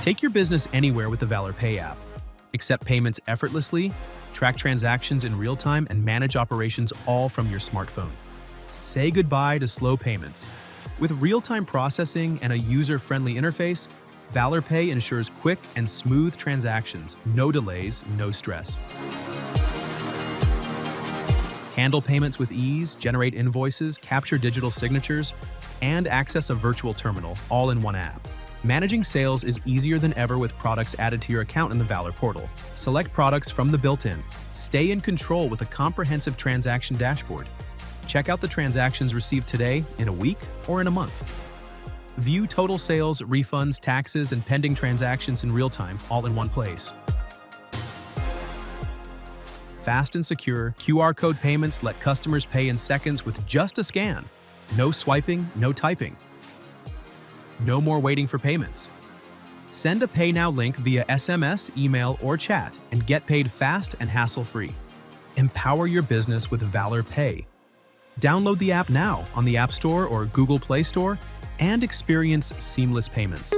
Take your business anywhere with the Valor Pay app. Accept payments effortlessly, track transactions in real time, and manage operations all from your smartphone. Say goodbye to slow payments. With real-time processing and a user-friendly interface, Valor Pay ensures quick and smooth transactions, no delays, no stress. Handle payments with ease, generate invoices, capture digital signatures, and access a virtual terminal, all in one app. Managing sales is easier than ever with products added to your account in the Valor portal. Select products from the built-in. Stay in control with a comprehensive transaction dashboard. Check out the transactions received today, in a week, or in a month. View total sales, refunds, taxes, and pending transactions in real time, all in one place. Fast and secure, QR code payments let customers pay in seconds with just a scan. No swiping, no typing. No more waiting for payments. Send a Pay Now link via SMS, email, or chat and get paid fast and hassle-free. Empower your business with Valor Pay. Download the app now on the App Store or Google Play Store and experience seamless payments.